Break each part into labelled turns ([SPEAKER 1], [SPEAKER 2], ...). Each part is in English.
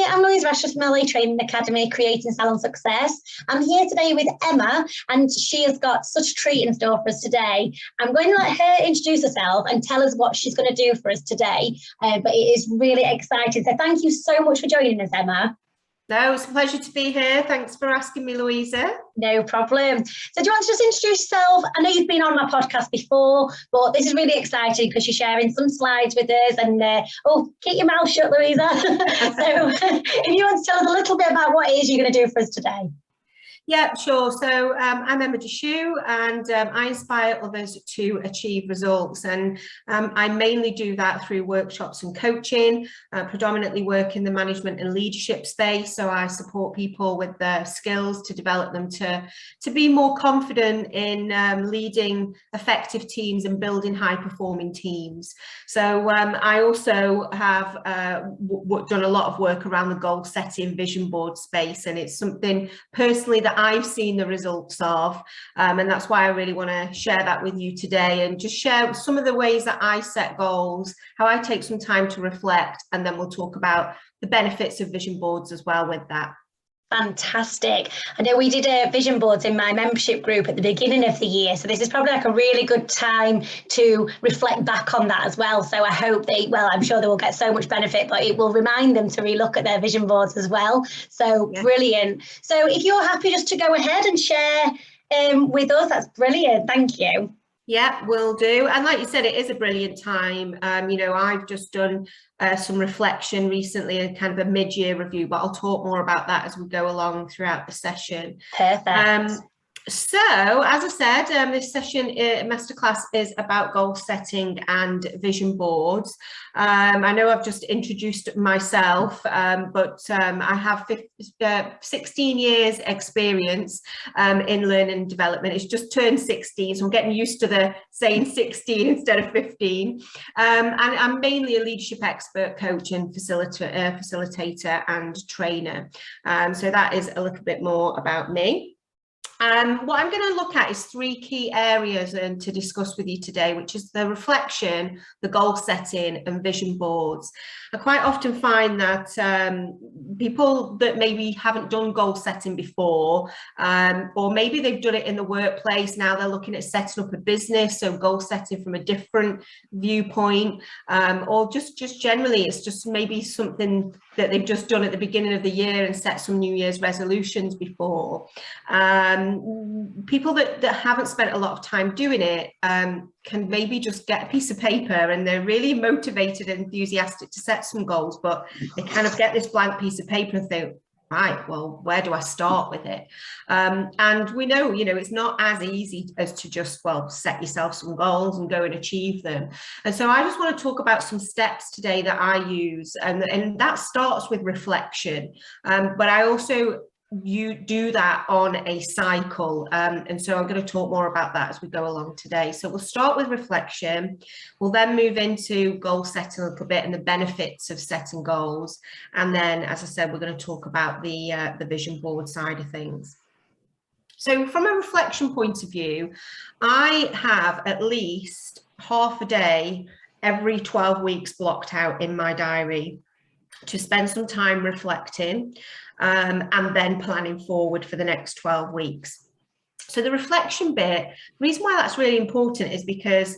[SPEAKER 1] Hi, I'm Louise Rashford from LA Training Academy, Creating Salon Success. I'm here today with Emma, and she has got such a treat in store for us today. I'm going to let her introduce herself and tell us what she's going to do for us today, but it is really exciting. So thank you so much for joining us, Emma.
[SPEAKER 2] No, it's a pleasure to be here. Thanks for asking me, Louisa.
[SPEAKER 1] No problem. So do you want to just introduce yourself? I know you've been on my podcast before, but this is really exciting because you're sharing some slides with us. And keep your mouth shut, Louisa. So if you want to tell us a little bit about what it is you're going to do for us today.
[SPEAKER 2] Yeah, sure. So I'm Emma Dechoux, and I inspire others to achieve results. And I mainly do that through workshops and coaching, predominantly work in the management and leadership space. So I support people with their skills to develop them to be more confident in leading effective teams and building high performing teams. So I also have done a lot of work around the goal setting vision board space, and it's something personally that I've seen the results of, and that's why I really want to share that with you today and just share some of the ways that I set goals, how I take some time to reflect, and then we'll talk about the benefits of vision boards as well with that.
[SPEAKER 1] Fantastic. I know we did vision boards in my membership group at the beginning of the year, so this is probably like a really good time to reflect back on that as well. So I hope I'm sure they will get so much benefit, but it will remind them to relook at their vision boards as well. So yeah. Brilliant. So if you're happy just to go ahead and share with us, that's brilliant. Thank you.
[SPEAKER 2] Yeah, will do. And like you said, it is a brilliant time. I've just done some reflection recently, a kind of a mid-year review, but I'll talk more about that as we go along throughout the session.
[SPEAKER 1] Perfect.
[SPEAKER 2] So, as I said, this session, masterclass, is about goal setting and vision boards. I know I've just introduced myself, but I have 16 years experience in learning and development. It's just turned 16, so I'm getting used to the saying 16 instead of 15. And I'm mainly a leadership expert, coach and facilitator and trainer. So that is a little bit more about me. What I'm going to look at is three key areas to discuss with you today, which is the reflection, the goal setting, and vision boards. I quite often find that people that maybe haven't done goal setting before, or maybe they've done it in the workplace, now they're looking at setting up a business, so goal setting from a different viewpoint, or just generally, it's just maybe something that they've just done at the beginning of the year and set some New Year's resolutions before. People that haven't spent a lot of time doing it can maybe just get a piece of paper and they're really motivated and enthusiastic to set some goals, but they kind of get this blank piece of paper and think, right, well, where do I start with it? And we know, it's not as easy as to just, set yourself some goals and go and achieve them. And so I just want to talk about some steps today that I use, and that starts with reflection. But I also do that on a cycle, and so I'm going to talk more about that as we go along today. So we'll start with reflection, we'll then move into goal setting a little bit and the benefits of setting goals, and then, as I said, we're going to talk about the vision board side of things. So from a reflection point of view, I have at least half a day every 12 weeks blocked out in my diary to spend some time reflecting, and then planning forward for the next 12 weeks. So the reflection bit, the reason why that's really important is because,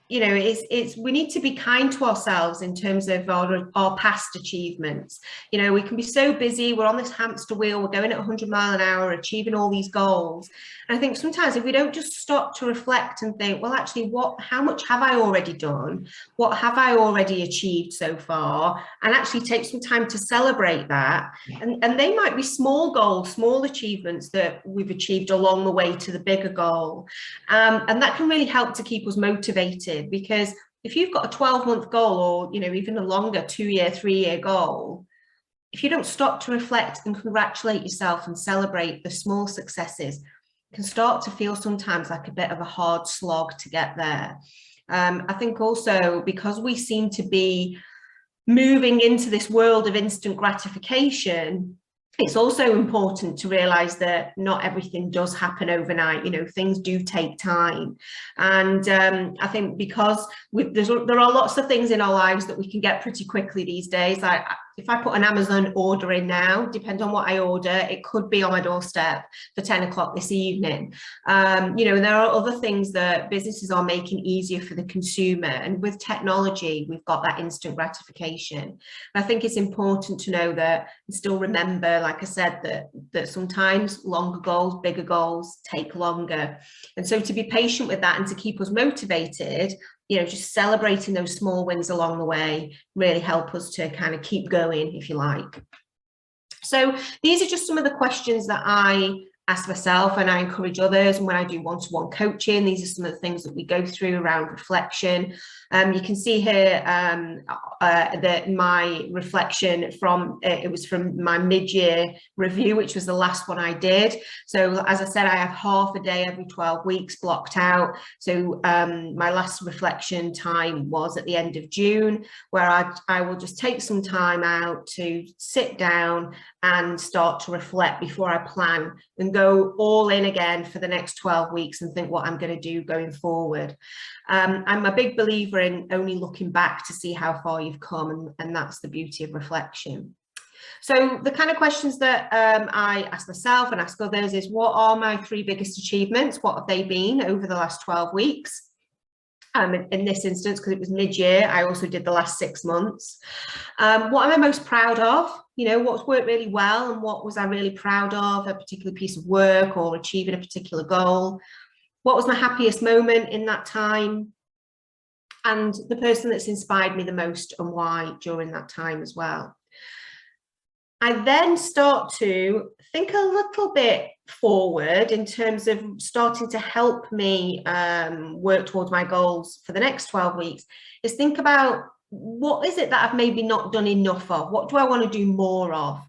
[SPEAKER 2] we need to be kind to ourselves in terms of our past achievements. We can be so busy, we're on this hamster wheel, we're going at 100 miles an hour, achieving all these goals. And I think sometimes if we don't just stop to reflect and think, well, actually, how much have I already done? What have I already achieved so far? And actually take some time to celebrate that. And they might be small goals, small achievements that we've achieved along the way to the bigger goal. And that can really help to keep us motivated, because if you've got a 12-month goal, or even a longer 2-year, 3-year goal, if you don't stop to reflect and congratulate yourself and celebrate the small successes, it can start to feel sometimes like a bit of a hard slog to get there. I think also because we seem to be moving into this world of instant gratification, it's also important to realize that not everything does happen overnight. Things do take time. And I think because there are lots of things in our lives that we can get pretty quickly these days. if I put an Amazon order in now, depending on what I order, it could be on my doorstep for 10 o'clock this evening. There are other things that businesses are making easier for the consumer. And with technology, we've got that instant gratification. I think it's important to know that, and still remember, like I said, that sometimes longer goals, bigger goals take longer. And so to be patient with that and to keep us motivated, just celebrating those small wins along the way really help us to kind of keep going, if you like. So these are just some of the questions that I ask myself and I encourage others. And when I do one-to-one coaching, these are some of the things that we go through around reflection. You can see here that my reflection it was from my mid-year review, which was the last one I did. So as I said, I have half a day every 12 weeks blocked out. So my last reflection time was at the end of June, where I will just take some time out to sit down and start to reflect before I plan and go all in again for the next 12 weeks and think what I'm going to do going forward. I'm a big believer in only looking back to see how far you've come, and that's the beauty of reflection. So the kind of questions that I ask myself and ask others is, what are my 3 biggest achievements? What have they been over the last 12 weeks? In this instance, because it was mid-year, I also did the last 6 months. What am I most proud of? What's worked really well and what was I really proud of, a particular piece of work or achieving a particular goal? What was my happiest moment in that time? And the person that's inspired me the most and why during that time as well. I then start to think a little bit forward in terms of starting to help me work towards my goals for the next 12 weeks, is think about, what is it that I've maybe not done enough of? What do I want to do more of?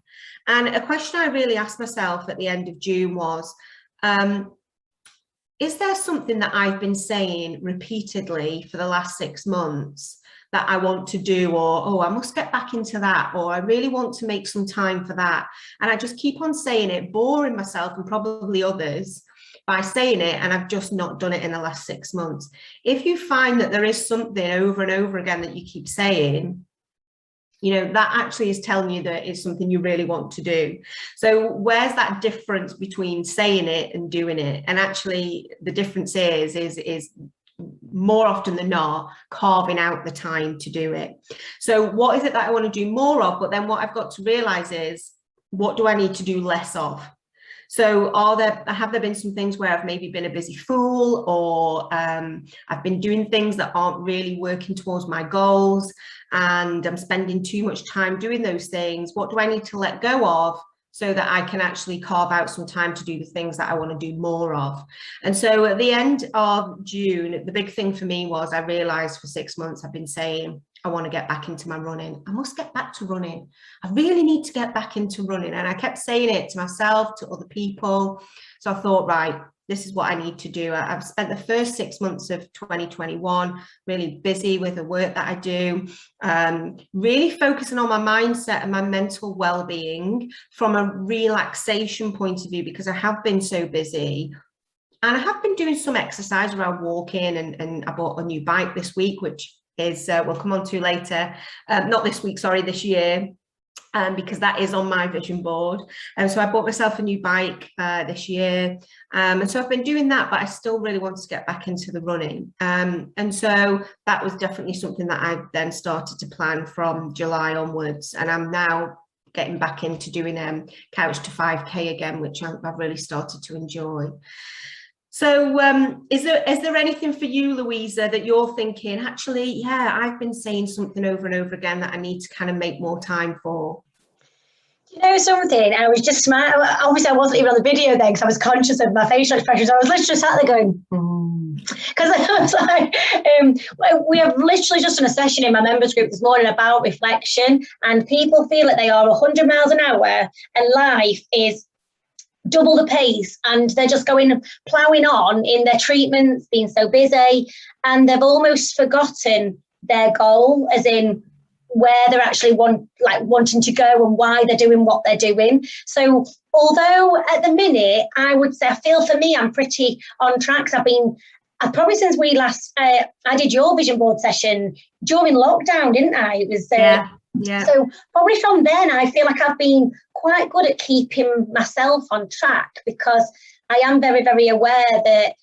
[SPEAKER 2] And a question I really asked myself at the end of June was, is there something that I've been saying repeatedly for the last 6 months that I want to do, or, oh, I must get back into that, or I really want to make some time for that. And I just keep on saying it, boring myself and probably others by saying it, and I've just not done it in the last 6 months. If you find that there is something over and over again that you keep saying, that actually is telling you that it's something you really want to do. So where's that difference between saying it and doing it? And actually the difference is more often than not carving out the time to do it. So what is it that I want to do more of? But then what I've got to realize is, what do I need to do less of? So have there been some things where I've maybe been a busy fool, or I've been doing things that aren't really working towards my goals, and I'm spending too much time doing those things? What do I need to let go of so that I can actually carve out some time to do the things that I want to do more of? And so at the end of June, the big thing for me was, I realized for 6 months I've been saying, I want to get back into my running. I must get back to running. I really need to get back into running. And I kept saying it to myself, to other people. So I thought, right, this is what I need to do. I've spent the first 6 months of 2021 really busy with the work that I do, really focusing on my mindset and my mental well-being from a relaxation point of view, because I have been so busy. And I have been doing some exercise around walking, and I bought a new bike this week, which is we'll come on to later, not this week, sorry, this year, because that is on my vision board. And so I bought myself a new bike this year, and so I've been doing that, but I still really want to get back into the running, and so that was definitely something that I then started to plan from July onwards, and I'm now getting back into doing couch to 5k again, which I've really started to enjoy. So is there anything for you, Louisa, that you're thinking, actually, yeah, I've been saying something over and over again that I need to kind of make more time for?
[SPEAKER 1] Something, I was just smart. Obviously, I wasn't even on the video then because I was conscious of my facial expressions. I was literally just sat there going, because I was like, we have literally just done a session in my members group this morning about reflection, and people feel that they are 100 miles an hour and life is double the pace, and they're just ploughing on in their treatments, being so busy, and they've almost forgotten their goal, as in where they're actually wanting to go and why they're doing what they're doing. So although at the minute I would say, I feel for me I'm pretty on track. I've probably since we last I did your vision board session during lockdown, didn't I? It was
[SPEAKER 2] Yeah.
[SPEAKER 1] So probably from then, I feel like I've been quite good at keeping myself on track, because I am very, very aware that,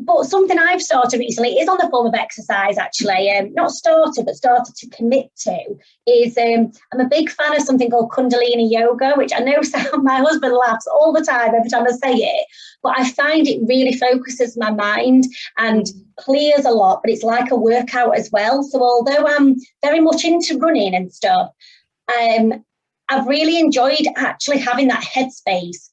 [SPEAKER 1] but something I've started recently is on the form of exercise, actually, not started, but started to commit to, is I'm a big fan of something called Kundalini Yoga, which I know my husband laughs all the time every time I say it, but I find it really focuses my mind and clears a lot, but it's like a workout as well. So although I'm very much into running and stuff, I've really enjoyed actually having that headspace,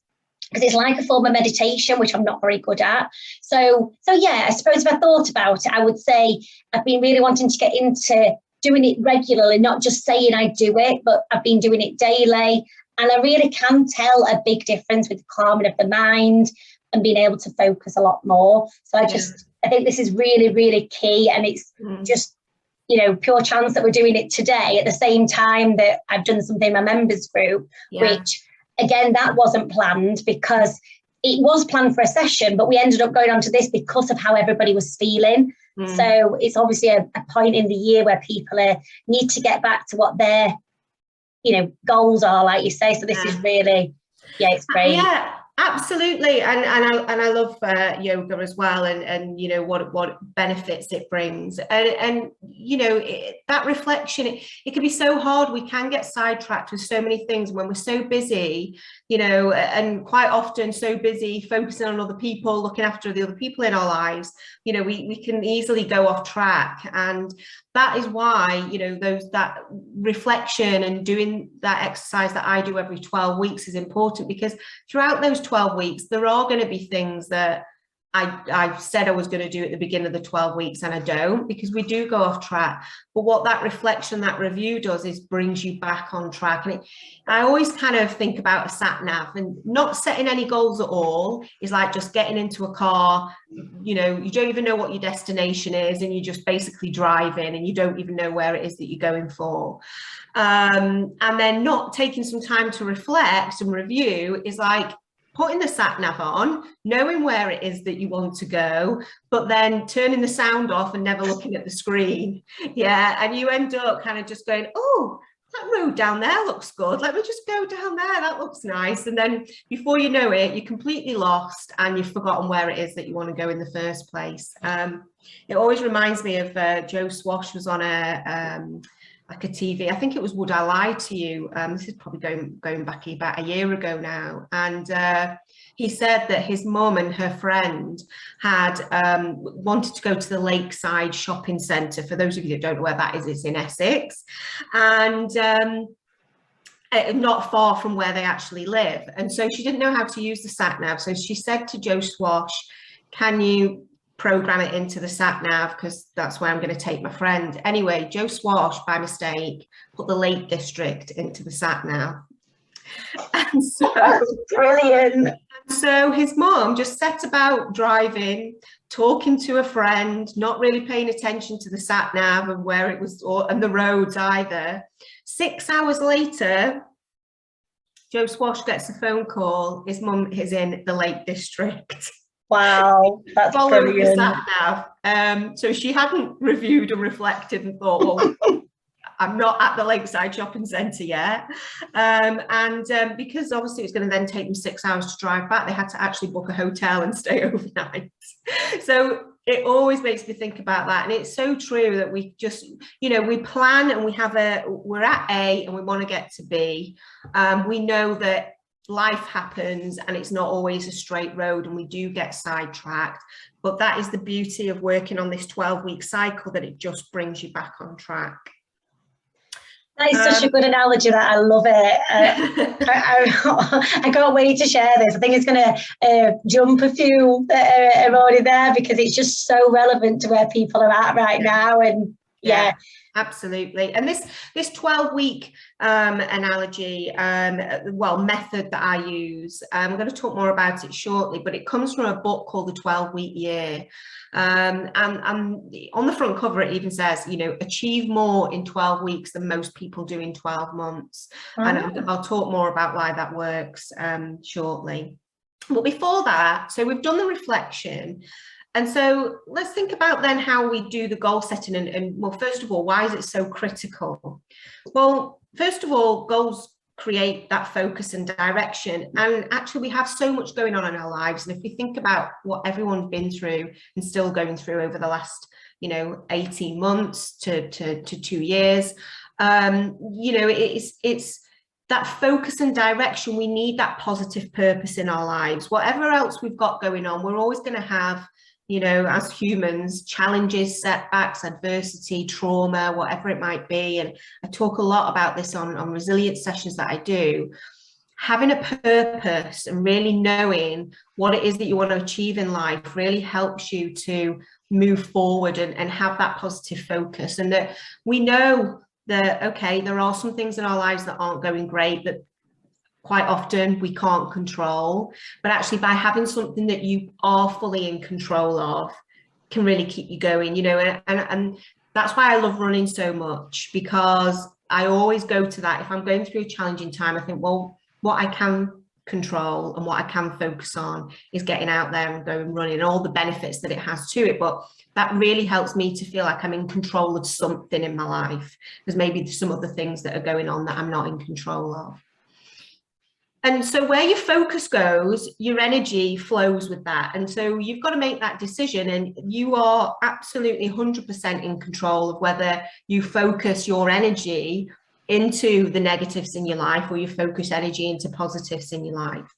[SPEAKER 1] because it's like a form of meditation, which I'm not very good at. So yeah, I suppose if I thought about it, I would say I've been really wanting to get into doing it regularly, not just saying I do it, but I've been doing it daily. And I really can tell a big difference with the calming of the mind and being able to focus a lot more. So I think this is really, really key. And it's just, pure chance that we're doing it today at the same time that I've done something in my members group, which, again, that wasn't planned, because it was planned for a session, but we ended up going on to this because of how everybody was feeling. So it's obviously a point in the year where people need to get back to what their, goals are, like you say. So this is really, it's great.
[SPEAKER 2] Yeah, absolutely. And I love yoga as well, and what benefits it brings, and that reflection, it can be so hard. We can get sidetracked with so many things when we're so busy, and quite often so busy focusing on other people, looking after the other people in our lives, we can easily go off track. And that is why, that reflection and doing that exercise that I do every 12 weeks is important, because throughout those 12 weeks, there are going to be things that I said I was going to do at the beginning of the 12 weeks and I don't, because we do go off track. But what that reflection, that review does is brings you back on track. And I always kind of think about a sat nav, and not setting any goals at all is like just getting into a car, you don't even know what your destination is, and you're just basically driving and you don't even know where it is that you're going for. And then not taking some time to reflect and review is like putting the sat nav on, knowing where it is that you want to go, but then turning the sound off and never looking at the screen. And you end up kind of just going, oh, that road down there looks good, let me just go down there, that looks nice. And then before you know it, you're completely lost and you've forgotten where it is that you want to go in the first place. It always reminds me of Joe Swash was on like a TV, I think it was Would I Lie to You? This is probably going back about a year ago now. And he said that his mum and her friend had wanted to go to the Lakeside Shopping Centre. For those of you that don't know where that is, it's in Essex. And not far from where they actually live. And so she didn't know how to use the sat nav. So she said to Joe Swash, can you program it into the sat nav, because that's where I'm going to take my friend. Anyway, Joe Swash, by mistake, put the Lake District into the sat nav. And so
[SPEAKER 1] that's brilliant.
[SPEAKER 2] So his mom just set about driving, talking to a friend, not really paying attention to the sat nav and where it was, and the roads either. 6 hours later, Joe Swash gets a phone call. His mum is in the Lake District.
[SPEAKER 1] Wow, that's brilliant.
[SPEAKER 2] The sat nav. So she hadn't reviewed and reflected and thought, well, I'm not at the Lakeside Shopping Centre yet. Because obviously it's going to then take them 6 hours to drive back, they had to actually book a hotel and stay overnight. So it always makes me think about that. And it's so true that we just, we plan and we're at A and we want to get to B. We know that life happens and it's not always a straight road and we do get sidetracked, but that is the beauty of working on this 12-week cycle, that it just brings you back on track.
[SPEAKER 1] That is such a good analogy. That I love it. I can't wait to share this. I think it's going to jump a few that are already there, because it's just so relevant to where people are at right now. And yeah.
[SPEAKER 2] Absolutely. And this 12-week analogy, method that I use, I'm going to talk more about it shortly, but it comes from a book called The 12-Week Year. And on the front cover, it even says, achieve more in 12 weeks than most people do in 12 months. Oh. And I'll talk more about why that works shortly. But before that, so we've done the reflection. And so let's think about then how we do the goal setting and well, first of all, why is it so critical? Well, first of all, goals create that focus and direction. And actually we have so much going on in our lives. And if we think about what everyone's been through and still going through over the last, 18 months to 2 years, it's that focus and direction. We need that positive purpose in our lives. Whatever else we've got going on, we're always going to have, as humans, challenges, setbacks, adversity, trauma, whatever it might be. And I talk a lot about this on resilience sessions that I do. Having a purpose and really knowing what it is that you want to achieve in life really helps you to move forward and have that positive focus. And that we know that, okay, there are some things in our lives that aren't going great, that quite often we can't control, but actually by having something that you are fully in control of can really keep you going, and that's why I love running so much, because I always go to that. If I'm going through a challenging time, I think, well, what I can control and what I can focus on is getting out there and going running, and all the benefits that it has to it. But that really helps me to feel like I'm in control of something in my life, because maybe there's some other things that are going on that I'm not in control of. And so where your focus goes, your energy flows with that. And so you've got to make that decision, and you are absolutely 100% in control of whether you focus your energy into the negatives in your life or you focus energy into positives in your life.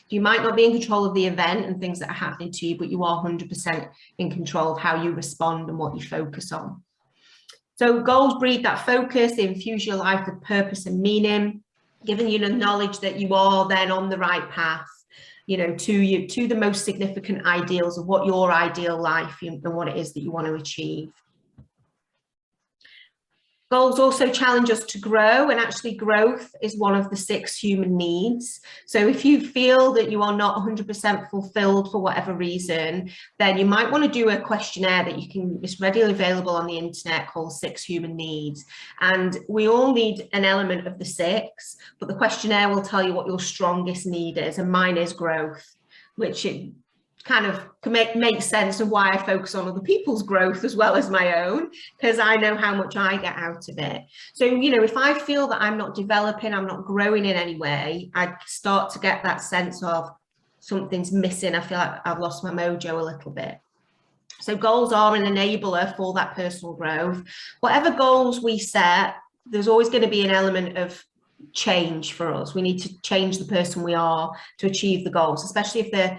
[SPEAKER 2] You might not be in control of the event and things that are happening to you, but you are 100% in control of how you respond and what you focus on. So goals breed that focus, they infuse your life with purpose and meaning, giving you the knowledge that you are then on the right path, to the most significant ideals of what your ideal life and what it is that you want to achieve. Goals also challenge us to grow, and actually growth is one of the 6 human needs. So if you feel that you are not 100% fulfilled for whatever reason, then you might want to do a questionnaire that it's readily available on the internet, called 6 Human Needs. And we all need an element of the 6, but the questionnaire will tell you what your strongest need is, and mine is growth, which it kind of makes sense of why I focus on other people's growth as well as my own, because I know how much I get out of it. So, if I feel that I'm not developing, I'm not growing in any way, I start to get that sense of something's missing. I feel like I've lost my mojo a little bit. So goals are an enabler for that personal growth. Whatever goals we set, there's always going to be an element of change for us. We need to change the person we are to achieve the goals, especially if they're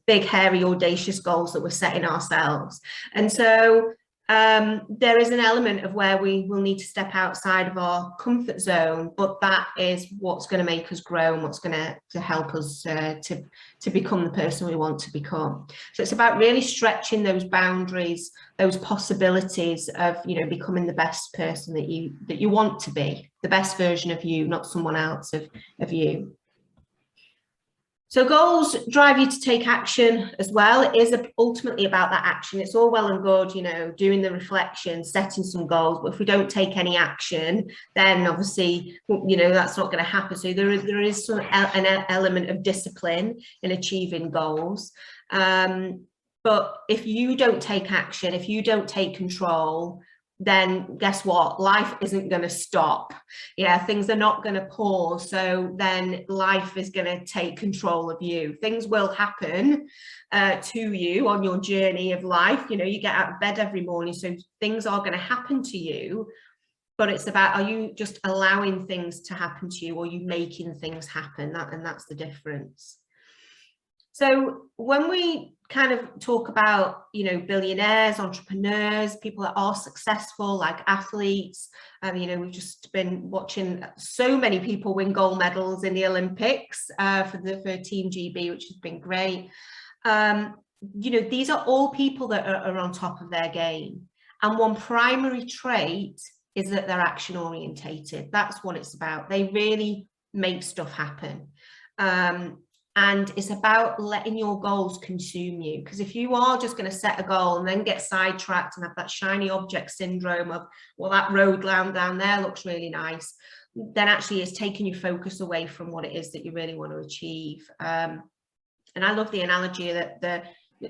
[SPEAKER 2] big, hairy, audacious goals that we're setting ourselves. And so there is an element of where we will need to step outside of our comfort zone, but that is what's going to make us grow and what's going to help us to become the person we want to become. So it's about really stretching those boundaries, those possibilities of becoming the best person that you want to be, the best version of you, not someone else of you. So goals drive you to take action as well. It is ultimately about that action. It's all well and good, doing the reflection, setting some goals, but if we don't take any action, then obviously, that's not going to happen. So there is an element of discipline in achieving goals. But if you don't take action, if you don't take control, then guess what? Life isn't going to stop. Things are not going to pause. So then life is going to take control of you. Things will happen to you on your journey of life. You get out of bed every morning, so things are going to happen to you. But it's about, are you just allowing things to happen to you, or are you making things happen? And that's the difference. So when we kind of talk about, billionaires, entrepreneurs, people that are successful, like athletes, we've just been watching so many people win gold medals in the Olympics for Team GB, which has been great. These are all people that are on top of their game. And one primary trait is that they're action orientated. That's what it's about. They really make stuff happen. And it's about letting your goals consume you. Because if you are just going to set a goal and then get sidetracked and have that shiny object syndrome of, well, that road down there looks really nice, then actually it's taking your focus away from what it is that you really want to achieve. And I love the analogy that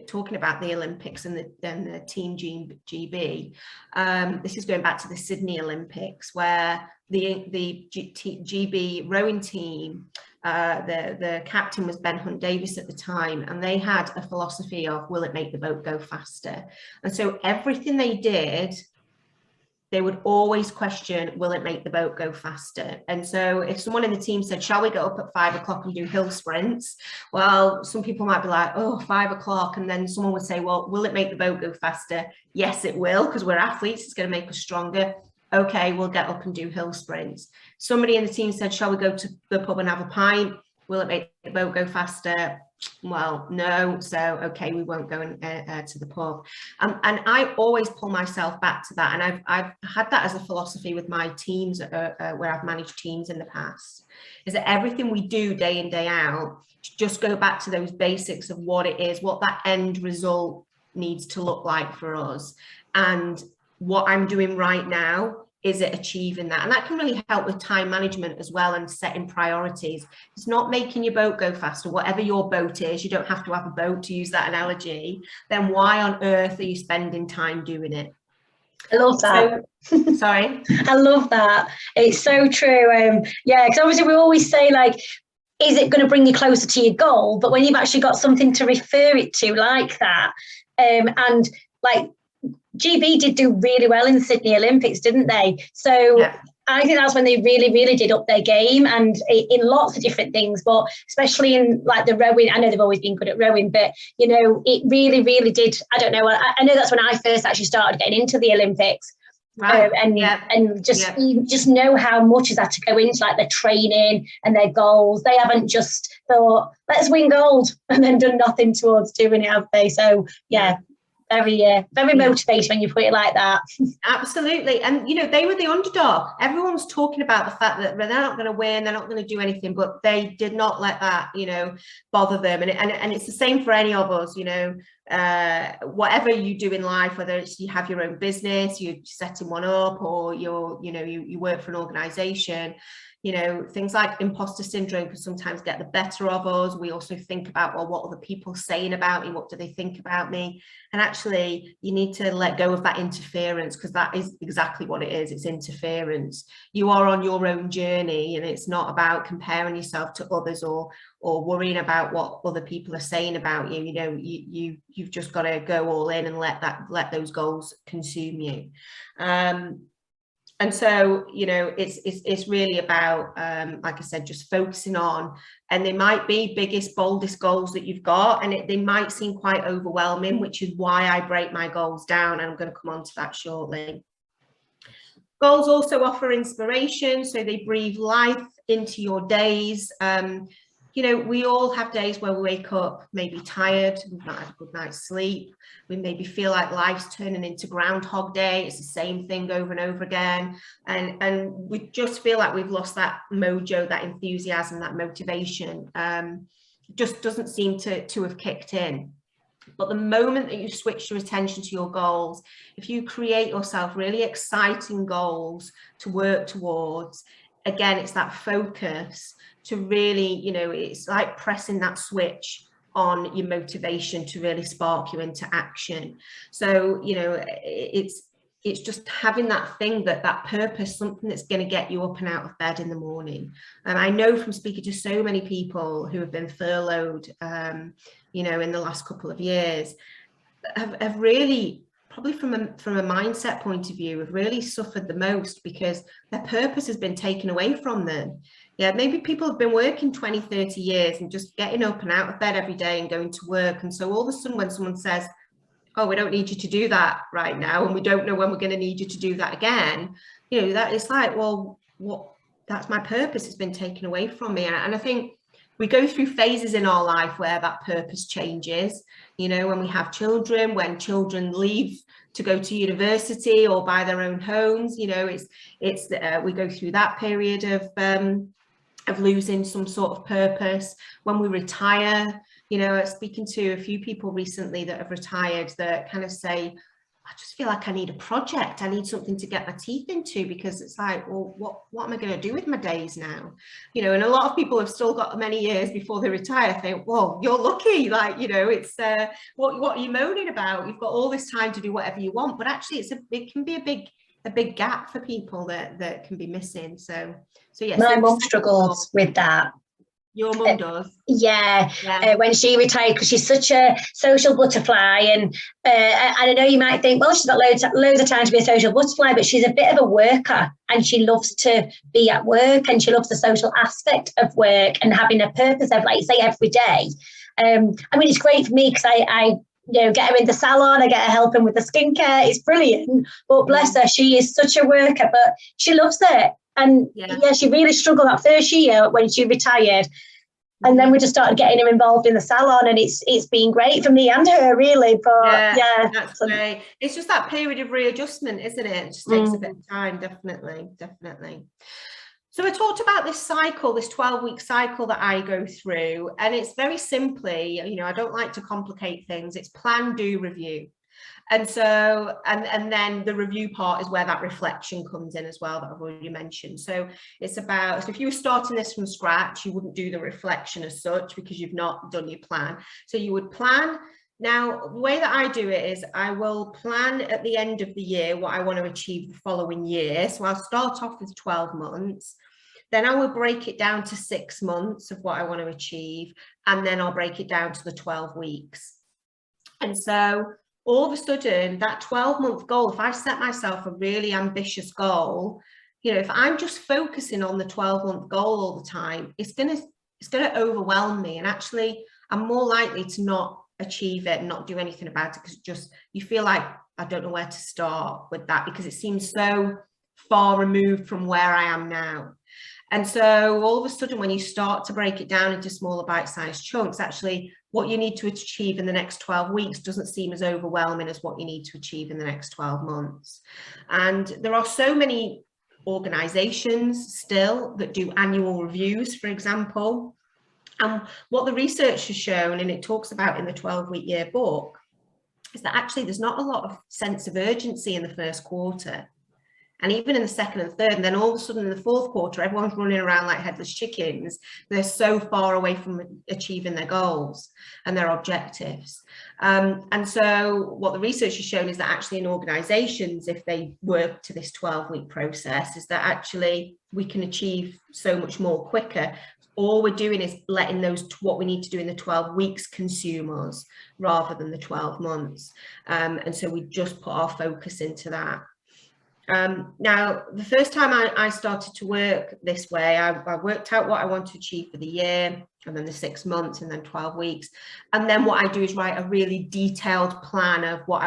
[SPEAKER 2] talking about the Olympics and the Team GB, this is going back to the Sydney Olympics, where the GB rowing team, the captain was Ben Hunt Davis at the time, and they had a philosophy of, will it make the boat go faster? And so everything they did, they would always question, will it make the boat go faster? And so if someone in the team said, shall we get up at 5 o'clock and do hill sprints? Well, some people might be like, oh, 5 o'clock. And then someone would say, well, will it make the boat go faster? Yes, it will, because we're athletes. It's going to make us stronger. Okay, we'll get up and do hill sprints. Somebody in the team said, shall we go to the pub and have a pint? Will it make the boat go faster? Well, no. So, okay, we won't go to the pub. And I always pull myself back to that. And I've had that as a philosophy with my teams where I've managed teams in the past, is that everything we do day in, day out, just go back to those basics of what it is, what that end result needs to look like for us. And what I'm doing right now, is it achieving that? And that can really help with time management as well, and setting priorities. It's not making your boat go faster, whatever your boat is. You don't have to have a boat, to use that analogy. Then why on earth are you spending time doing it?
[SPEAKER 1] I love that.
[SPEAKER 2] So, sorry?
[SPEAKER 1] I love that. It's so true. Yeah, because obviously we always say, like, is it going to bring you closer to your goal? But when you've actually got something to refer it to like that, and like, GB did do really well in the Sydney Olympics, didn't they? So yeah. I think that's when they really, really did up their game, and in lots of different things, but especially in like the rowing. I know they've always been good at rowing, but you know, it really, really did. I don't know. I know that's when I first actually started getting into the Olympics. Right. And just you just know how much has had to go into like their training and their goals. They haven't just thought, let's win gold and then done nothing towards doing it, have they? So yeah. Very motivating when you put it like that.
[SPEAKER 2] Absolutely. And, you know, they were the underdog. Everyone was talking about the fact that they're not going to win, they're not going to do anything, but they did not let that, you know, bother them. And it's the same for any of us, you know, whatever you do in life, whether it's you have your own business, you're setting one up, or you work for an organization. You know, things like imposter syndrome can sometimes get the better of us. We also think about, well, what are the people saying about me? What do they think about me? And actually, you need to let go of that interference, because that is exactly what it is. It's interference. You are on your own journey, and it's not about comparing yourself to others or worrying about what other people are saying about you. You know, you've just got to go all in and let those goals consume you. And so, you know, it's really about, like I said, just focusing on, and they might be biggest, boldest goals that you've got, and they might seem quite overwhelming, which is why I break my goals down. And I'm going to come on to that shortly. Goals also offer inspiration, so they breathe life into your days. You know, we all have days where we wake up maybe tired, we've not had a good night's sleep, we maybe feel like life's turning into Groundhog Day, it's the same thing over and over again, and we just feel like we've lost that mojo, that enthusiasm, that motivation. Just doesn't seem to have kicked in. But the moment that you switch your attention to your goals, if you create yourself really exciting goals to work towards, again, it's that focus to really, you know, it's like pressing that switch on your motivation to really spark you into action. So, you know, it's just having that thing, that purpose, something that's going to get you up and out of bed in the morning. And I know from speaking to so many people who have been furloughed, you know, in the last couple of years, have really, probably from a mindset point of view, have really suffered the most, because their purpose has been taken away from them. Yeah, maybe people have been working 20, 30 years and just getting up and out of bed every day and going to work. And so all of a sudden when someone says, oh, we don't need you to do that right now, and we don't know when we're going to need you to do that again, you know, that it's like, well, that's my purpose. It's been taken away from me. And I think we go through phases in our life where that purpose changes, you know, when we have children, when children leave to go to university or buy their own homes, you know, we go through that period of losing some sort of purpose. When we retire, you know, speaking to a few people recently that have retired, that kind of say, I just feel like I need a project. I need something to get my teeth into, because it's like, well, what am I going to do with my days now? You know, and a lot of people have still got many years before they retire. I think, well, you're lucky. Like, you know, it's what are you moaning about? You've got all this time to do whatever you want. But actually, it can be a big gap for people that can be missing. So yeah.
[SPEAKER 1] My mum struggles with that.
[SPEAKER 2] Your mum does?
[SPEAKER 1] Yeah,
[SPEAKER 2] yeah.
[SPEAKER 1] When she retired, because she's such a social butterfly, and I know you might think, well, she's got loads of time to be a social butterfly, but she's a bit of a worker, and she loves to be at work, and she loves the social aspect of work and having a purpose of, like you say, every day. I mean, it's great for me because I you know, get her in the salon, I get her helping with the skincare. It's brilliant. But bless her, she is such a worker, but she loves it. And yeah, she really struggled that first year when she retired. And then we just started getting her involved in the salon, and it's been great for me and her, really. But yeah,
[SPEAKER 2] that's great. It's just that period of readjustment, isn't it? It just takes a bit of time, definitely. So I talked about this cycle, this 12-week cycle that I go through, and it's very simply, you know, I don't like to complicate things. It's plan, do, review. And so, and then the review part is where that reflection comes in as well, that I've already mentioned. So it's about, so if you were starting this from scratch, you wouldn't do the reflection as such because you've not done your plan. So you would plan. Now, the way that I do it is I will plan at the end of the year what I want to achieve the following year. So I'll start off with 12 months. Then I will break it down to 6 months of what I want to achieve. And then I'll break it down to the 12 weeks. And so all of a sudden, that 12-month goal, if I set myself a really ambitious goal, you know, if I'm just focusing on the 12-month goal all the time, it's gonna overwhelm me. And actually, I'm more likely to not achieve it and not do anything about it, because just you feel like I don't know where to start with that, because it seems so far removed from where I am now. And so all of a sudden, when you start to break it down into smaller bite-sized chunks, actually what you need to achieve in the next 12 weeks doesn't seem as overwhelming as what you need to achieve in the next 12 months. And there are so many organizations still that do annual reviews, for example. And what the research has shown, and it talks about in the 12-week year book, is that actually there's not a lot of sense of urgency in the first quarter. And even in the second and third, and then all of a sudden in the fourth quarter, everyone's running around like headless chickens. They're so far away from achieving their goals and their objectives. And so what the research has shown is that actually in organizations, if they work to this 12-week process, is that actually we can achieve so much more quicker. All we're doing is letting those, what we need to do in the 12 weeks consume us rather than the 12 months. And so we just put our focus into that. Now, the first time I started to work this way, I worked out what I want to achieve for the year, and then the 6 months, and then 12 weeks. And then what I do is write a really detailed plan of what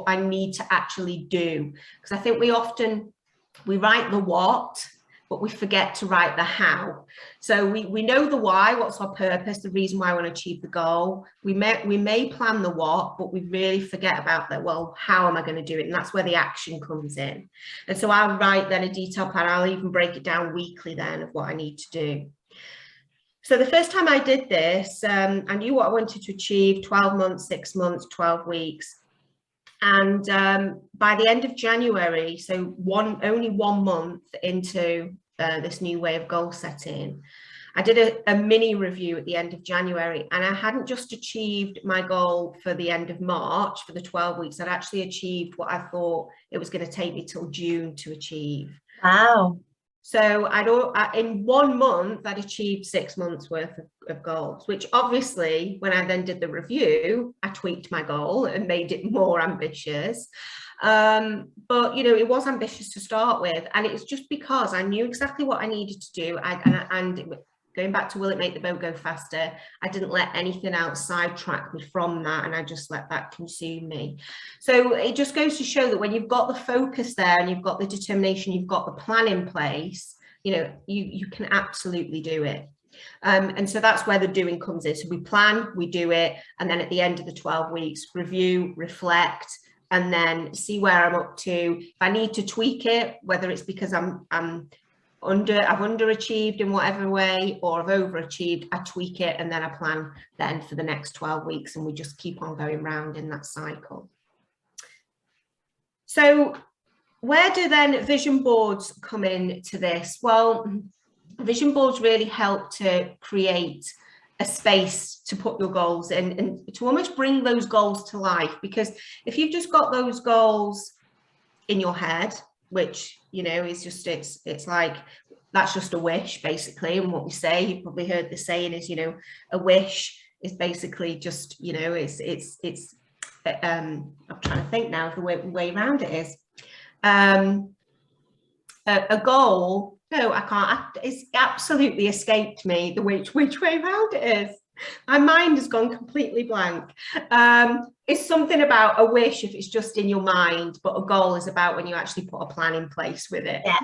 [SPEAKER 2] I need to actually do. Because I think we write the what, but we forget to write the how. So we know the why, what's our purpose, the reason why I want to achieve the goal. We may plan the what, but we really forget about that. Well, how am I going to do it? And that's where the action comes in. And so I'll write then a detailed plan. I'll even break it down weekly then of what I need to do. So the first time I did this, I knew what I wanted to achieve: 12 months, 6 months, 12 weeks. And by the end of January, so only 1 month into this new way of goal setting, I did a mini review at the end of January, and I hadn't just achieved my goal for the end of March for the 12 weeks. I'd actually achieved what I thought it was going to take me till June to achieve.
[SPEAKER 1] Wow.
[SPEAKER 2] So in 1 month, I'd achieved 6 months worth of goals, which obviously when I then did the review, I tweaked my goal and made it more ambitious. But, you know, it was ambitious to start with. And it's just because I knew exactly what I needed to do. And going back to will it make the boat go faster, I didn't let anything else sidetrack me from that, and I just let that consume me. So it just goes to show that when you've got the focus there and you've got the determination, you've got the plan in place, you know, you can absolutely do it. And so that's where the doing comes in. So we plan, we do it, and then at the end of the 12 weeks, review, reflect, and then see where I'm up to. If I need to tweak it, whether it's because I've underachieved in whatever way, or I've overachieved, I tweak it, and then I plan then for the next 12 weeks, and we just keep on going round in that cycle. So where do then vision boards come into this? Well, vision boards really help to create a space to put your goals in and to almost bring those goals to life. Because if you've just got those goals in your head, which, you know, is just, it's like, that's just a wish basically. And what we say, you've probably heard the saying is, you know, a wish is basically just, you know, it's I'm trying to think now of the way around it is. A goal, no, I can't, it's absolutely escaped me the which way around it is. My mind has gone completely blank. It's something about a wish if it's just in your mind, but a goal is about when you actually put a plan in place with it.
[SPEAKER 1] Yeah.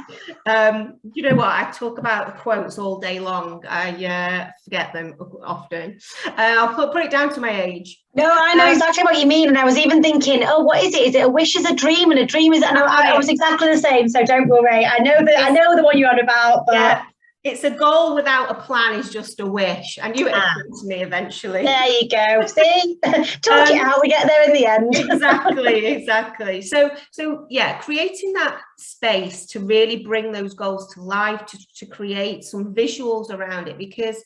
[SPEAKER 2] You know what? I talk about the quotes all day long. I forget them often. I'll put it down to my age.
[SPEAKER 1] No, I know exactly what you mean. And I was even thinking, oh, what is it? Is it a wish is a dream and a dream is, and I was exactly the same. So don't worry. I know the one you're on about. But
[SPEAKER 2] yeah, it's a goal without a plan is just a wish. I knew it would come to me eventually.
[SPEAKER 1] There you go. See, talk it out. We get there in the end.
[SPEAKER 2] Exactly. So yeah, creating that space to really bring those goals to life, to create some visuals around it, because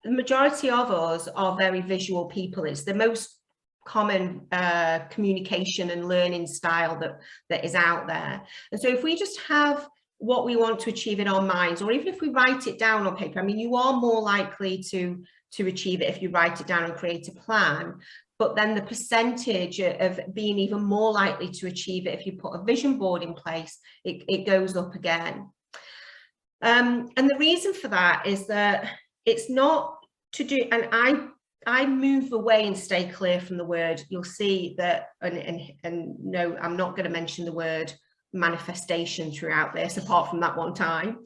[SPEAKER 2] the majority of us are very visual people. It's the most common communication and learning style that is out there. And so if we just have what we want to achieve in our minds, or even if we write it down on paper, I mean, you are more likely to achieve it if you write it down and create a plan, but then the percentage of being even more likely to achieve it if you put a vision board in place, it goes up again. And the reason for that is that it's not to do, and I move away and stay clear from the word. You'll see that, and no, I'm not going to mention the word manifestation throughout this, apart from that one time,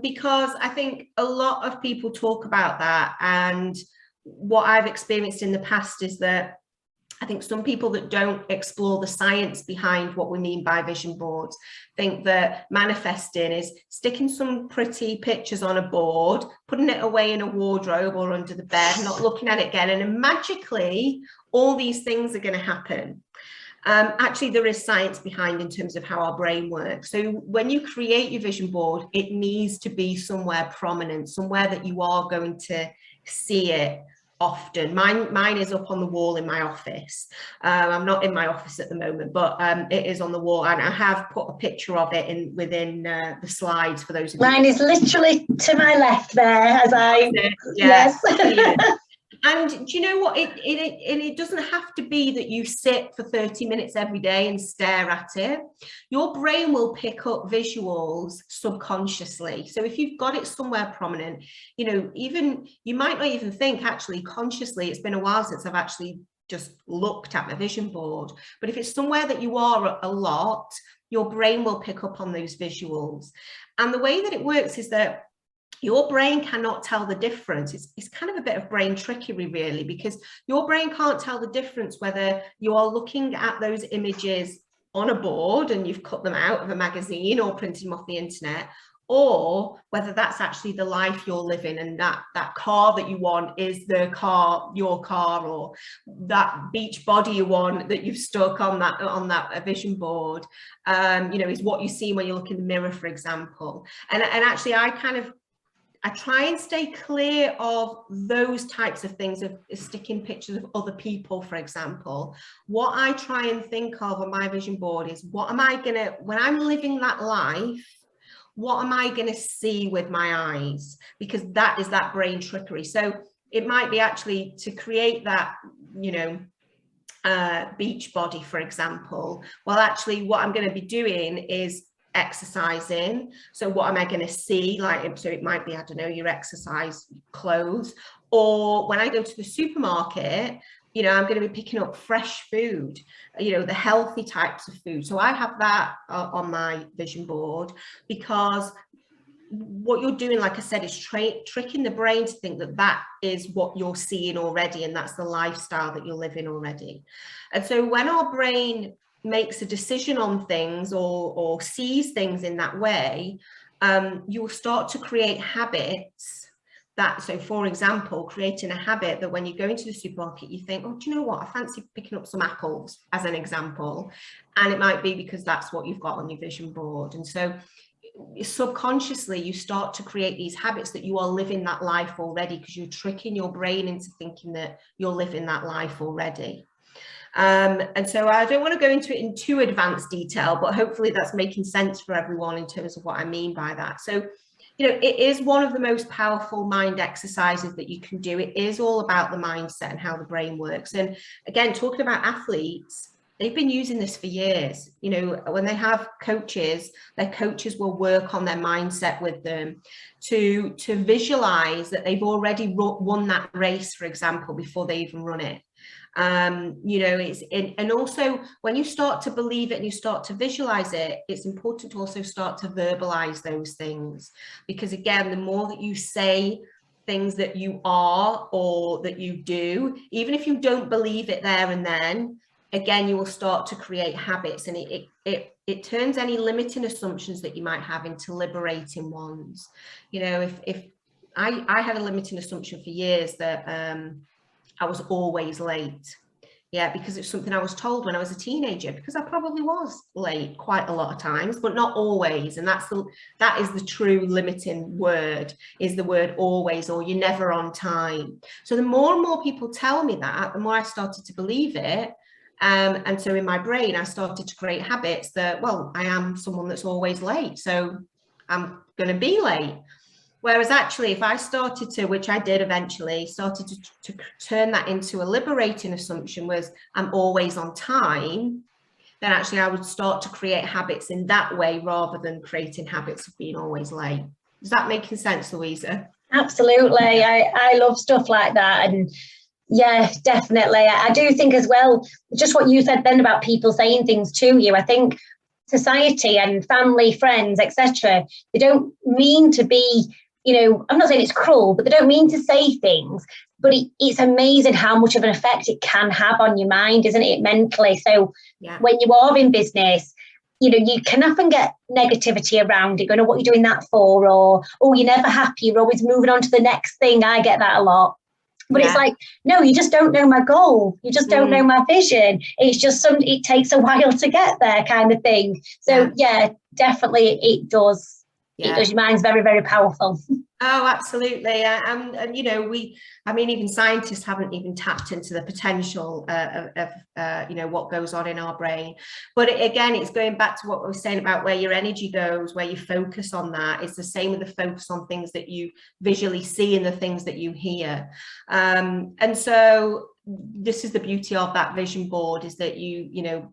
[SPEAKER 2] because I think a lot of people talk about that, and what I've experienced in the past is that I think some people that don't explore the science behind what we mean by vision boards think that manifesting is sticking some pretty pictures on a board, putting it away in a wardrobe or under the bed, not looking at it again, and then magically all these things are going to happen. Actually, there is science behind in terms of how our brain works. So when you create your vision board, it needs to be somewhere prominent, somewhere that you are going to see it often. Mine is up on the wall in my office. I'm not in my office at the moment, but it is on the wall, and I have put a picture of it within the slides for those of you.
[SPEAKER 1] Mine is literally to my left there as I
[SPEAKER 2] yes.
[SPEAKER 1] Yes.
[SPEAKER 2] And do you know what, it doesn't have to be that you sit for 30 minutes every day and stare at it. Your brain will pick up visuals subconsciously. So if you've got it somewhere prominent, you know, even you might not even think actually consciously, it's been a while since I've actually just looked at my vision board, but if it's somewhere that you are a lot, your brain will pick up on those visuals. And the way that it works is that your brain cannot tell the difference. It's kind of a bit of brain trickery, really, because your brain can't tell the difference whether you are looking at those images on a board and you've cut them out of a magazine or printed them off the internet, or whether that's actually the life you're living, and that car that you want is the car, your car, or that beach body you want that you've stuck on that vision board, you know, is what you see when you look in the mirror, for example. And actually I try and stay clear of those types of things, of sticking pictures of other people, for example. What I try and think of on my vision board is, what am I gonna, when I'm living that life, what am I gonna see with my eyes? Because that is that brain trickery. So it might be actually to create that, you know, beach body, for example. Well, actually what I'm going to be doing is exercising. So what am I going to see? Like, so it might be, I don't know, your exercise clothes, or when I go to the supermarket, you know, I'm going to be picking up fresh food, you know, the healthy types of food. So I have that on my vision board, because what you're doing, like I said, is tricking the brain to think that that is what you're seeing already, and that's the lifestyle that you're living already. And so when our brain makes a decision on things or sees things in that way, you will start to create habits so for example, creating a habit that when you go into the supermarket, you think, oh, do you know what? I fancy picking up some apples, as an example. And it might be because that's what you've got on your vision board. And so subconsciously, you start to create these habits that you are living that life already, because you're tricking your brain into thinking that you're living that life already. And so I don't want to go into it in too advanced detail, but hopefully that's making sense for everyone in terms of what I mean by that. So, you know, it is one of the most powerful mind exercises that you can do. It is all about the mindset and how the brain works. And again, talking about athletes, they've been using this for years. You know, when they have coaches, their coaches will work on their mindset with them to visualize that they've already won that race, for example, before they even run it. You know, and also when you start to believe it and you start to visualize it, it's important to also start to verbalize those things, because again, the more that you say things that you are or that you do, even if you don't believe it there and then, again, you will start to create habits, and it turns any limiting assumptions that you might have into liberating ones. You know, if I had a limiting assumption for years that I was always late. Yeah, because it's something I was told when I was a teenager, because I probably was late quite a lot of times, but not always. And that is the true limiting word, is the word always, or you're never on time. So the more and more people tell me that, the more I started to believe it. And so in my brain, I started to create habits that, well, I am someone that's always late, so I'm going to be late. Whereas actually, if I started to, which I did eventually, started to turn that into a liberating assumption, was I'm always on time, then actually I would start to create habits in that way rather than creating habits of being always late. Is that making sense, Louisa?
[SPEAKER 1] Absolutely. I love stuff like that. And yeah, definitely. I do think as well, just what you said then about people saying things to you, I think society and family, friends, etc., they don't mean to be, you know, I'm not saying it's cruel, but they don't mean to say things, but it's amazing how much of an effect it can have on your mind, isn't it, mentally? So yeah, when you are in business, you know, you can often get negativity around it, going, oh, what are you doing that for? Or, oh, you're never happy, you're always moving on to the next thing. I get that a lot. But yeah, it's like, no, you just don't know my goal. You just don't know my vision. It's just it takes a while to get there, kind of thing. So yeah, definitely it does. Yeah. It does. Your mind's very, very powerful.
[SPEAKER 2] Oh, absolutely. And you know, I mean, even scientists haven't even tapped into the potential of you know, what goes on in our brain. But again, it's going back to what we were saying about where your energy goes, where you focus on that. It's the same with the focus on things that you visually see and the things that you hear. And so this is the beauty of that vision board, is that you know,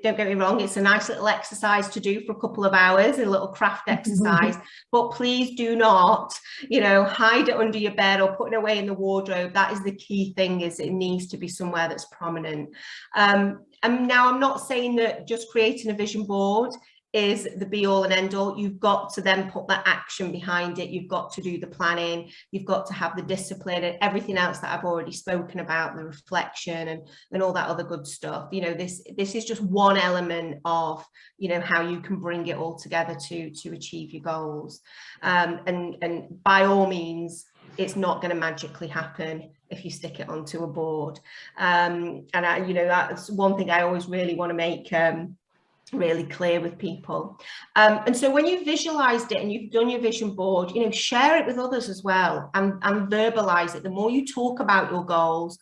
[SPEAKER 2] don't get me wrong, it's a nice little exercise to do for a couple of hours, a little craft exercise, but please do not, you know, hide it under your bed or put it away in the wardrobe. That is the key thing, is it needs to be somewhere that's prominent. And now I'm not saying that just creating a vision board is the be all and end all. You've got to then put that action behind it. You've got to do the planning. You've got to have the discipline and everything else that I've already spoken about, the reflection and all that other good stuff. You know, this is just one element of, you know, how you can bring it all together to achieve your goals. And by all means, it's not going to magically happen if you stick it onto a board. And you know, that's one thing I always really want to make really clear with people. And so when you visualized it and you've done your vision board, you know, share it with others as well, and verbalize it. The more you talk about your goals.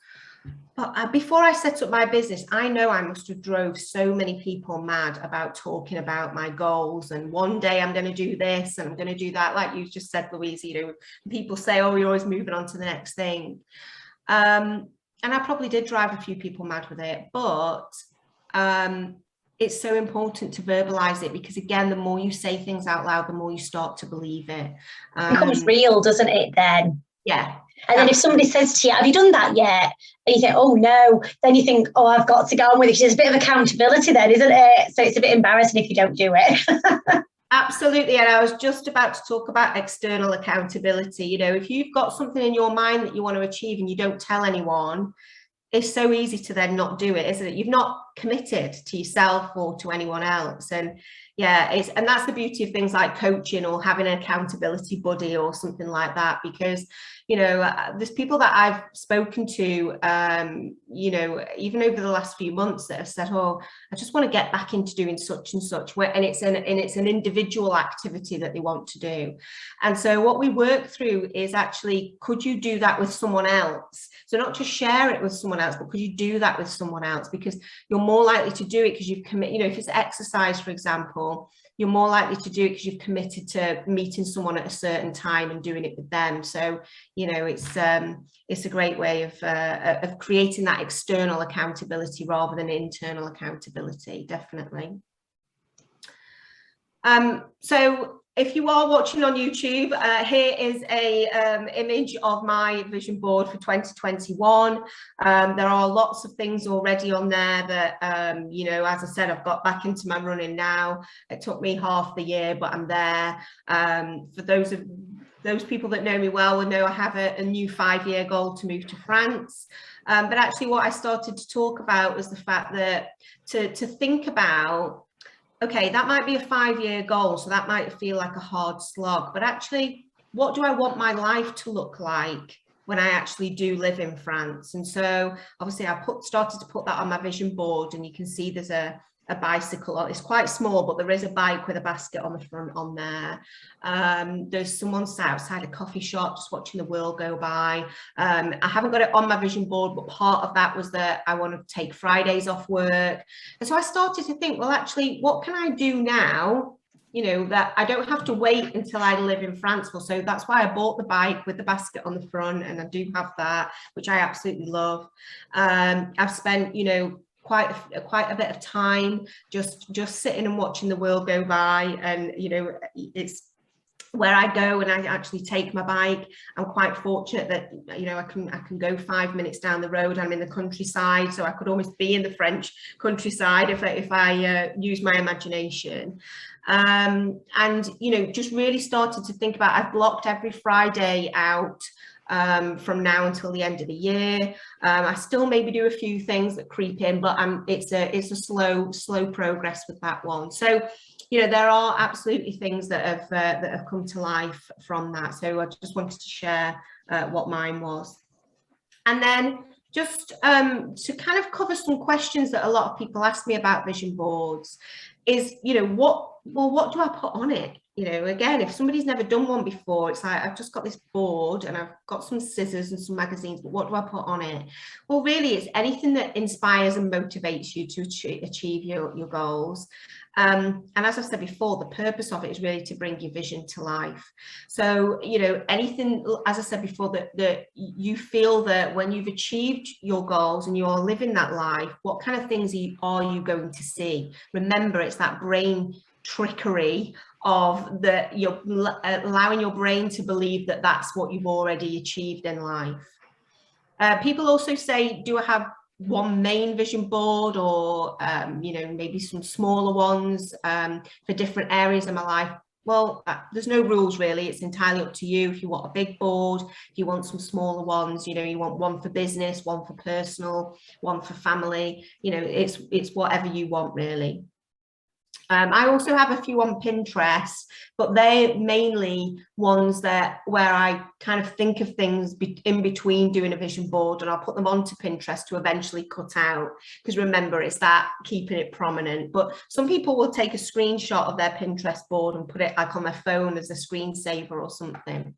[SPEAKER 2] But before I set up my business, I know I must have drove so many people mad about talking about my goals, and one day I'm going to do this and I'm going to do that. Like you just said, Louise, you know, people say, oh, you're always moving on to the next thing. And I probably did drive a few people mad with it, but it's so important to verbalize it, because again, the more you say things out loud, the more you start to believe it.
[SPEAKER 1] It becomes real, doesn't it, then?
[SPEAKER 2] Yeah.
[SPEAKER 1] And then if somebody says to you, have you done that yet? And you think, oh no, then you think, oh, I've got to go on with it. There's a bit of accountability then, isn't it? So it's a bit embarrassing if you don't do it.
[SPEAKER 2] Absolutely. And I was just about to talk about external accountability. You know, if you've got something in your mind that you want to achieve and you don't tell anyone, it's so easy to then not do it, isn't it? You've not committed to yourself or to anyone else. And, Yeah, and that's the beauty of things like coaching or having an accountability buddy or something like that, because, you know, there's people that I've spoken to, you know, even over the last few months that have said, oh, I just want to get back into doing such and such, and it's an individual activity that they want to do. And so what we work through is actually, could you do that with someone else? So not just share it with someone else, but could you do that with someone else? Because you're more likely to do it because you've committed, you know, if it's exercise, for example, you're more likely to do it because you've committed to meeting someone at a certain time and doing it with them. So, you know, it's a great way of creating that external accountability rather than internal accountability, definitely. So if you are watching on YouTube, here is a image of my vision board for 2021. There are lots of things already on there that, you know, as I said, I've got back into my running now. It took me half the year, but I'm there. For those people that know me well will know I have a new 5-year goal to move to France. But actually what I started to talk about was the fact that to think about, okay, that might be a 5-year goal, so that might feel like a hard slog, but actually, what do I want my life to look like when I actually do live in France? And so obviously I started to put that on my vision board, and you can see there's a bicycle. It's quite small, but there is a bike with a basket on the front on there. There's someone sat outside a coffee shop just watching the world go by. I haven't got it on my vision board, but part of that was that I want to take Fridays off work. And so I started to think, well, actually, what can I do now, you know, that I don't have to wait until I live in France for? So that's why I bought the bike with the basket on the front, and I do have that, which I absolutely love. I've spent, you know, quite a bit of time just sitting and watching the world go by, and you know, it's where I go and I actually take my bike. I'm quite fortunate that, you know, I can go 5 minutes down the road. I'm in the countryside, so I could almost be in the French countryside if I use my imagination. And you know, just really started to think about, I've blocked every Friday out from now until the end of the year. I still maybe do a few things that creep in, but it's a slow progress with that one. So, you know, there are absolutely things that have come to life from that. So I just wanted to share what mine was. And then just to kind of cover some questions that a lot of people ask me about vision boards is, you know, what do I put on it? You know, again, if somebody's never done one before, it's like, I've just got this board and I've got some scissors and some magazines, but what do I put on it? Well, really, it's anything that inspires and motivates you to achieve your goals. And as I've said before, the purpose of it is really to bring your vision to life. So, you know, anything, as I said before, that you feel that when you've achieved your goals and you're living that life, what kind of things are you going to see? Remember, it's that brain trickery of that you're allowing your brain to believe that that's what you've already achieved in life. People also say, do I have one main vision board, or you know, maybe some smaller ones for different areas of my life? Well, there's no rules really. It's entirely up to you. If you want a big board, if you want some smaller ones, you know, you want one for business, one for personal, one for family, you know, it's whatever you want really. I also have a few on Pinterest, but they're mainly ones where I kind of think of things in between doing a vision board, and I'll put them onto Pinterest to eventually cut out, because remember, it's that keeping it prominent. But some people will take a screenshot of their Pinterest board and put it like on their phone as a screensaver or something.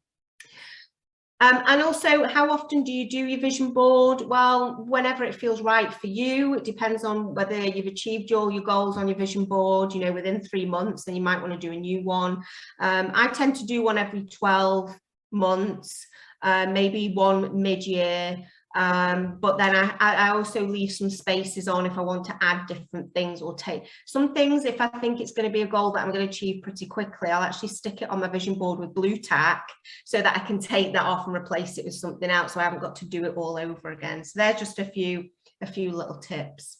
[SPEAKER 2] And also, how often do you do your vision board? Well, whenever it feels right for you. It depends on whether you've achieved all your goals on your vision board, you know, within 3 months, then you might want to do a new one. I tend to do one every 12 months, maybe one mid-year. But then I also leave some spaces on if I want to add different things, or take some things. If I think it's going to be a goal that I'm going to achieve pretty quickly, I'll actually stick it on my vision board with blue tack so that I can take that off and replace it with something else, so I haven't got to do it all over again. So there's just a few little tips.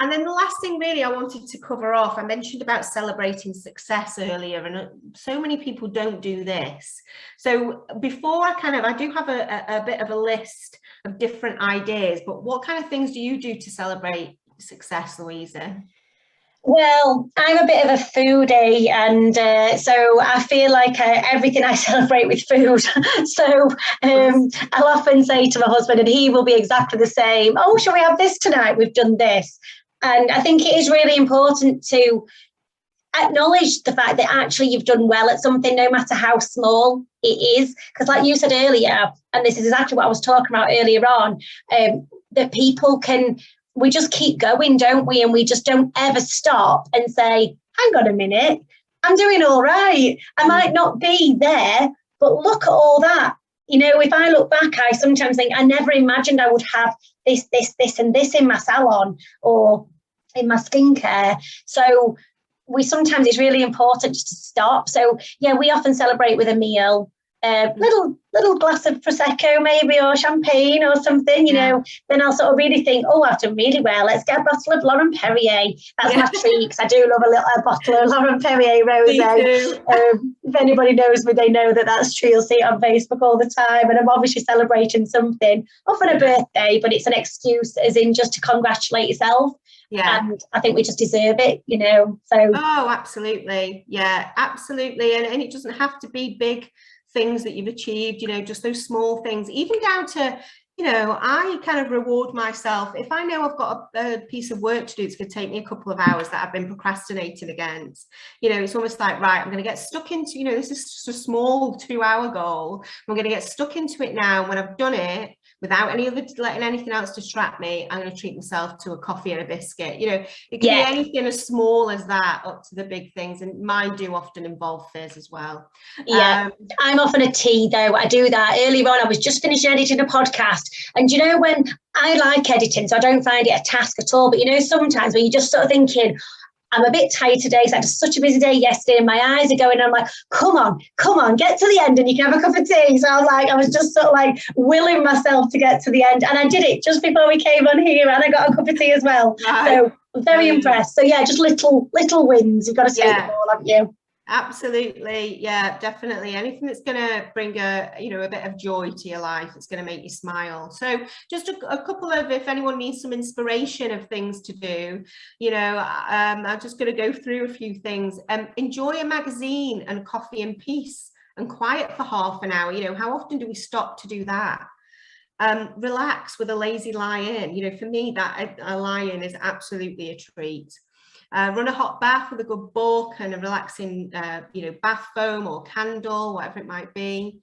[SPEAKER 2] And then the last thing really I wanted to cover off, I mentioned about celebrating success earlier, and so many people don't do this. So before I do have a bit of a list of different ideas, but what kind of things do you do to celebrate success, Louisa?
[SPEAKER 1] Well, I'm a bit of a foodie, and so I feel like everything I celebrate with food. So I'll often say to my husband, and he will be exactly the same, oh, shall we have this tonight? We've done this. And I think it is really important to acknowledge the fact that actually you've done well at something, no matter how small it is. Because like you said earlier, and this is exactly what I was talking about earlier on, that people can, we just keep going, don't we? And we just don't ever stop and say, hang on a minute, I'm doing all right. I might not be there, but look at all that. You know, if I look back, I sometimes think I never imagined I would have this, and this in my salon or in my skincare. So sometimes it's really important just to stop. So yeah, we often celebrate with a meal, little glass of prosecco maybe, or champagne or something, you know. Then I'll sort of really think, oh, I've done really well, let's get a bottle of Laurent Perrier. That's my treat, because I do love a bottle of Laurent Perrier rosé. If anybody knows me, they know that that's true. You'll see it on Facebook all the time, and I'm obviously celebrating something, often a birthday, but it's an excuse, as in just to congratulate yourself. And I think we just deserve it, you know. So
[SPEAKER 2] absolutely, absolutely. And it doesn't have to be big things that you've achieved, you know, just those small things, even down to, you know, I kind of reward myself if I know I've got a piece of work to do. It's going to take me a couple of hours that I've been procrastinating against. You know, it's almost like, right, I'm going to get stuck into, you know, this is just a small 2-hour goal. I'm going to get stuck into it now. When I've done it, without letting anything else distract me, I'm going to treat myself to a coffee and a biscuit. You know, it can be anything as small as that up to the big things. And mine do often involve fizz as well.
[SPEAKER 1] I'm often a tea though. I do that. Earlier on, I was just finishing editing a podcast. And you know, when I like editing, so I don't find it a task at all. But you know, sometimes when you're just sort of thinking, I'm a bit tired today, so I had such a busy day yesterday, and my eyes are going, and I'm like, come on, get to the end and you can have a cup of tea. So I was just sort of like willing myself to get to the end, and I did it just before we came on here, and I got a cup of tea as well. So I'm very impressed. So yeah, just little wins. You've got to take them all, haven't you?
[SPEAKER 2] Absolutely. Yeah, definitely. Anything that's going to bring a bit of joy to your life, it's going to make you smile. So just a couple of, if anyone needs some inspiration of things to do, you know, I'm just going to go through a few things. Enjoy a magazine and coffee in peace and quiet for half an hour. You know, how often do we stop to do that? Relax with a lazy lie-in. You know, for me, that a lie-in is absolutely a treat. Run a hot bath with a good book and a relaxing, bath foam or candle, whatever it might be.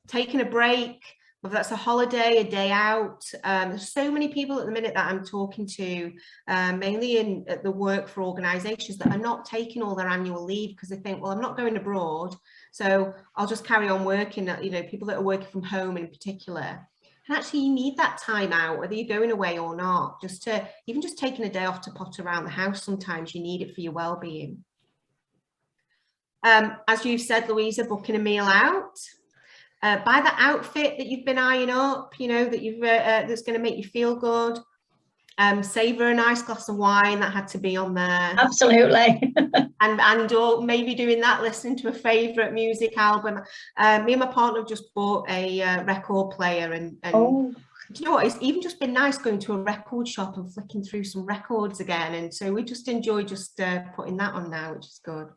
[SPEAKER 2] Taking a break, whether that's a holiday, a day out. There's so many people at the minute that I'm talking to, mainly at the work for organisations, that are not taking all their annual leave because they think, well, I'm not going abroad, so I'll just carry on working. You know, people that are working from home in particular. And actually, you need that time out, whether you're going away or not, just taking a day off to potter around the house. Sometimes you need it for your well-being. As you said, Louisa, booking a meal out. Buy the outfit that you've been eyeing up, you know, that you've that's going to make you feel good. Savor a nice glass of wine, that had to be on there.
[SPEAKER 1] Absolutely.
[SPEAKER 2] and or maybe doing that, listening to a favorite music album. Me and my partner have just bought a record player, and do you know what, it's even just been nice going to a record shop and flicking through some records again, and so we just enjoy putting that on now, which is good.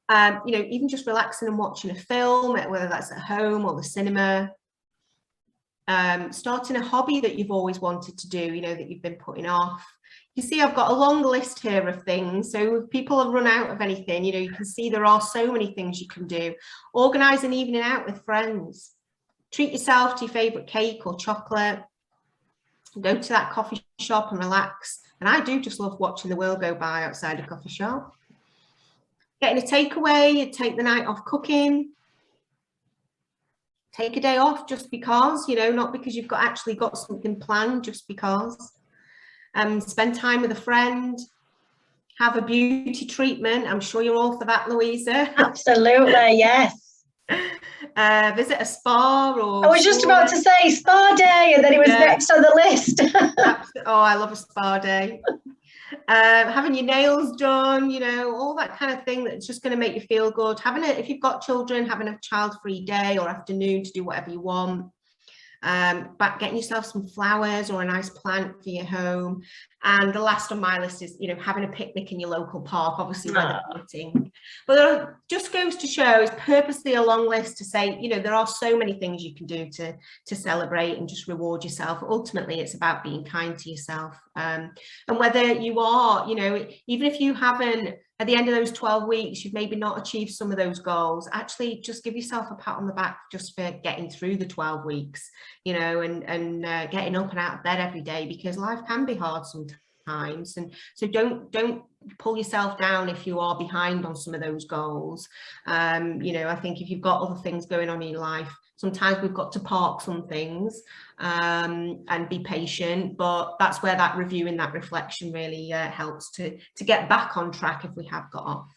[SPEAKER 2] You know, even just relaxing and watching a film, whether that's at home or the cinema. Starting a hobby that you've always wanted to do, you know, that you've been putting off. You see, I've got a long list here of things. So if people have run out of anything, you know, you can see there are so many things you can do. Organise an evening out with friends. Treat yourself to your favourite cake or chocolate. Go to that coffee shop and relax. And I do just love watching the world go by outside a coffee shop. Getting a takeaway, take the night off cooking. Take a day off just because, you know, not because you've actually got something planned, just because. Spend time with a friend. Have a beauty treatment. I'm sure you're all for that, Louisa.
[SPEAKER 1] Absolutely, yes.
[SPEAKER 2] Visit a spa or...
[SPEAKER 1] I was just about to say spa day, and then it was next on the list.
[SPEAKER 2] Oh, I love a spa day. Having your nails done, you know, all that kind of thing that's just going to make you feel good. If you've got children, having a child-free day or afternoon to do whatever you want. but getting yourself some flowers or a nice plant for your home. And the last on my list is, having a picnic in your local park, obviously weather permitting. But it just goes to show, it's purposely a long list to say, there are so many things you can do to celebrate and just reward yourself. Ultimately, it's about being kind to yourself. And whether you are, even if you haven't, at the end of those 12 weeks, you've maybe not achieved some of those goals, actually just give yourself a pat on the back just for getting through the 12 weeks, and getting up and out of bed every day, because life can be hard sometimes. And so don't pull yourself down if you are behind on some of those goals. I think if you've got other things going on in your life, sometimes we've got to park some things and be patient, but that's where that review and that reflection really helps to get back on track if we have got off.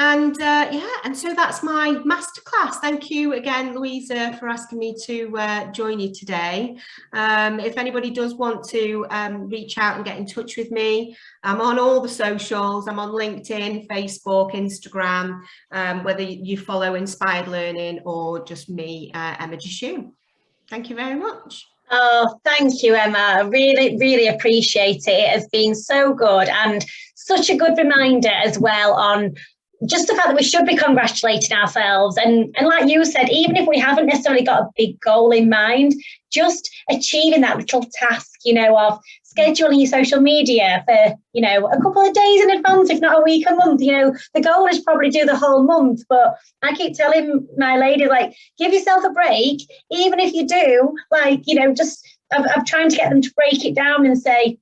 [SPEAKER 2] And and so that's my masterclass. Thank you again, Louisa, for asking me to join you today. If anybody does want to reach out and get in touch with me, I'm on all the socials. I'm on LinkedIn, Facebook, Instagram, whether you follow Inspired Learning or just me, Emma Dechoux. Thank you very much.
[SPEAKER 1] Oh, thank you, Emma. I really, really appreciate it. It has been so good, and such a good reminder as well on just the fact that we should be congratulating ourselves. And like you said, even if we haven't necessarily got a big goal in mind, just achieving that little task, of scheduling your social media for, a couple of days in advance, if not a week, a month. The goal is probably do the whole month, but I keep telling my ladies, give yourself a break, even if you do, I'm trying to get them to break it down and say,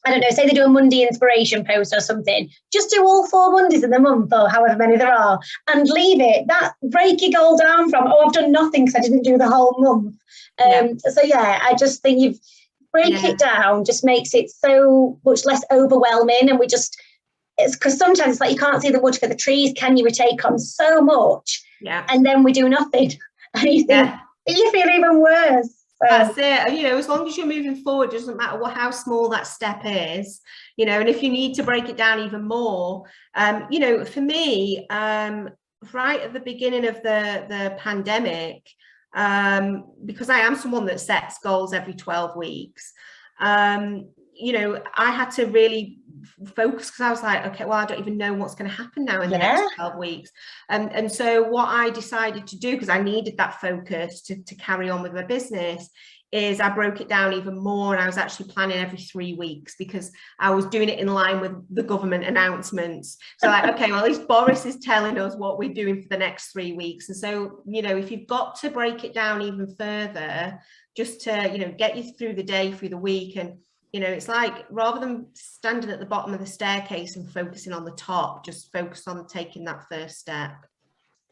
[SPEAKER 1] I don't know, say they do a Monday inspiration post or something, just do all 4 Mondays in the month or however many there are, and leave it. That break your goal down from, I've done nothing because I didn't do the whole month. So I just think you've break it down just makes it so much less overwhelming. And it's because sometimes it's you can't see the wood for the trees. Can you? We take on so much and then we do nothing. And you think, you feel even worse.
[SPEAKER 2] That's it. As long as you're moving forward, it doesn't matter how small that step is, and if you need to break it down even more, for me, right at the beginning of the pandemic, because I am someone that sets goals every 12 weeks, I had to really focus, because I was like, okay, well, I don't even know what's going to happen now in the next 12 weeks. And so what I decided to do, because I needed that focus to carry on with my business, is I broke it down even more, and I was actually planning every 3 weeks, because I was doing it in line with the government announcements. So okay, well, at least Boris is telling us what we're doing for the next 3 weeks. And so, if you've got to break it down even further, just to, get you through the day, through the week. And it's rather than standing at the bottom of the staircase and focusing on the top, just focus on taking that first step.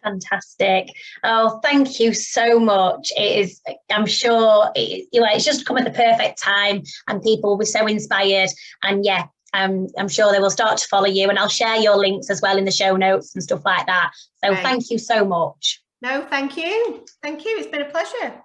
[SPEAKER 1] Fantastic. Oh, thank you so much. It is, I'm sure it's just come at the perfect time, and people will be so inspired. And I'm sure they will start to follow you, and I'll share your links as well in the show notes and stuff like that. So thank you so much.
[SPEAKER 2] No, thank you. Thank you. It's been a pleasure.